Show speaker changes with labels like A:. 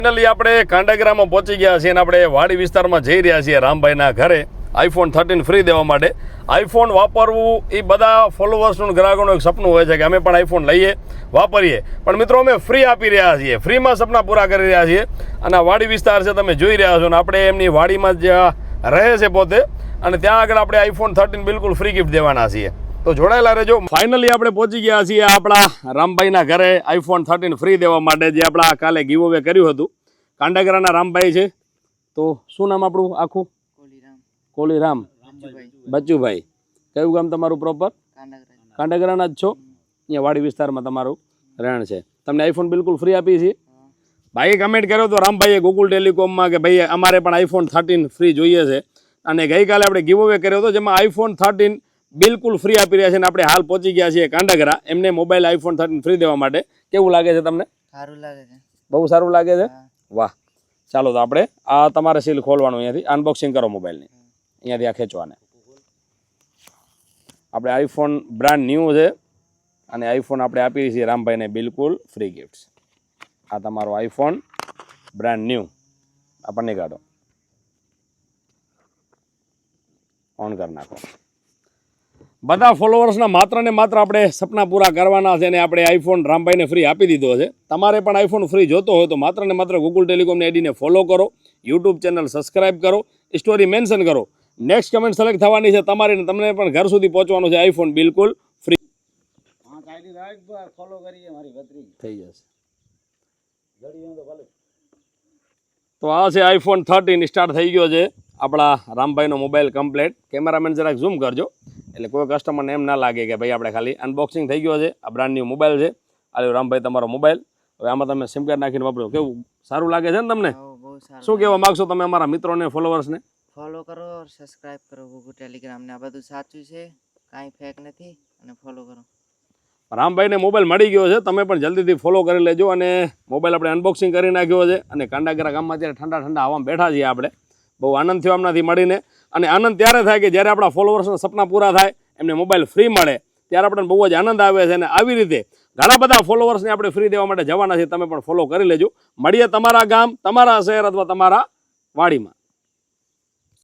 A: Finally આપણે કાંડાગરામાં પહોંચી ગયા છીએ અને આપણે વાડી વિસ્તારમાં જઈ રહ્યા છીએ રામભાઈના ઘરે iPhone 13 ફ્રી દેવા માટે. iPhone વાપરવું એ બધા ફોલોવર્સનું ગ્રાહકોનું એક સપનું હોય છે કે અમે પણ iPhone લઈએ વાપરીએ, પણ મિત્રો અમે ફ્રી આપી રહ્યા છીએ, ફ્રીમાં સપના પૂરા કરી રહ્યા છીએ. અને આ વાડી વિસ્તાર છે, તમે જોઈ રહ્યા છો, અને આપણે એમની વાડીમાં જ રહે છે પોતે, અને ત્યાં આગળ આપણે iPhone 13 બિલકુલ ફ્રી ગિફ્ટ દેવાના છીએ. તો જોડાયેલા રહેજો. ફાઇનલી આપણે પહોંચી ગયા છીએ આપણા રામભાઈના ઘરે iPhone 13 ફ્રી દેવા માટે, જે આપણા કાલે ગીવ અવે કર્યું હતું. કાંડાગરાના રામભાઈ છે. તો શું નામ આપણું આખું? કોલીરામ બચ્ચુભાઈ. કયું ગામ તમારું પ્રોપર? કાંડાગરાના જ છો? અહીંયા વાડી વિસ્તારમાં તમારું રહેણ છે. તમને iPhone બિલકુલ ફ્રી આપી છે. ભાઈએ કમેન્ટ કર્યો તો રામભાઈએ ગૂગલ ટેલિકોમમાં કે ભાઈ અમારે પણ iPhone 13 ફ્રી જોઈએ છે, અને ગઈકાલે આપણે ગીવ અવે કર્યો હતો જેમાં iPhone 13 બિલકુલ ફ્રી આપી રહ્યા છે. અને આપણે હાલ પહોંચી ગયા છીએ કાંડાગરા એમને મોબાઈલ iPhone 13 ફ્રી દેવા માટે. કેવું લાગે છે તમને?
B: સારું લાગે છે.
A: બહુ સારું લાગે છે. વાહ. ચાલો તો આપણે આ તમારે સીલ ખોલવાનું, અહીંયાથી અનબોક્સિંગ કરો મોબાઈલની, અહીંયાથી આ ખેંચવાને. આપણે iPhone બ્રાન્ડ ન્યૂ છે, અને iPhone આપણે આપીએ છીએ રામભાઈને બિલકુલ ફ્રી ગિફ્ટ્સ. આ તમારો iPhone બ્રાન્ડ ન્યૂ આપણને કાઢો, ઓન કરી નાખો. બધા ફોલોવર્સના માત્ર ને માત્ર આપણે સપના પૂરા કરવાના છે, અને આપણે iPhone રામભાઈને ફ્રી આપી દીધો છે. તમારે પણ iPhone ફ્રી જોતો હોય તો માત્ર ને માત્ર ગૂગલ ટેલિકોમની આઈડીને ફોલો કરો, યુટ્યુબ ચેનલ સબસ્ક્રાઇબ કરો, સ્ટોરી મેન્શન કરો. નેક્સ્ટ કમેન્ટ સિલેક્ટ થવાની છે તમારી, ને તમને પણ ઘર સુધી પહોંચવાનું છે iPhone બિલકુલ ફ્રી. ફોલો કરીએ મારી બત્રી થઈ જશે. તો આ છે iPhone 13 સ્ટાર્ટ થઈ ગયો છે આપણા રામભાઈનો મોબાઈલ કમ્પ્લેટ. કેમેરામેન જરાક ઝૂમ કરજો એટલે કોઈ કસ્ટમરને એમ ના લાગે કે ભાઈ આપણે ખાલી અનબોક્સિંગ થઈ ગયો છે. આ બ્રાન્ડ ન્યૂ મોબાઈલ છે. આ રામભાઈ તમારો મોબાઈલ. હવે આમાં તમે સિમ કાર્ડ નાખીને વાપરો. કેવું સારું લાગે છે ને તમને? શું કહેવા માગશો તમે અમારા મિત્રોને, ફોલોવર્સને?
B: ફોલો કરો, સબસ્ક્રાઇબ કરો ગૂગલ ટેલિગ્રામ ને. આ બધું સાચું છે, કાંઈ ફેક નથી, અને ફોલો કરો.
A: રામભાઈને મોબાઈલ મળી ગયો છે, તમે પણ જલ્દીથી ફોલો કરી લેજો. અને મોબાઈલ આપણે અનબોક્સિંગ કરી નાખ્યો છે, અને કાંડાગરા ગામમાં અત્યારે ઠંડા ઠંડા હવામાં બેઠા છીએ આપણે. બહુ આનંદ થયો આમનાથી મળીને. અને આનંદ ત્યારે થાય કે જ્યારે આપણા ફોલોવર્સના સપના પૂરા થાય, એમને મોબાઈલ ફ્રી મળે, ત્યારે આપણને બહુ જ આનંદ આવે છે. અને આવી રીતે ઘણા બધા ફોલોવર્સને આપણે ફ્રી દેવા માટે જવાના છે. તમે પણ ફોલો કરી લેજો. મળીએ તમારા ગામ, તમારા શહેર અથવા તમારા વાડીમાં.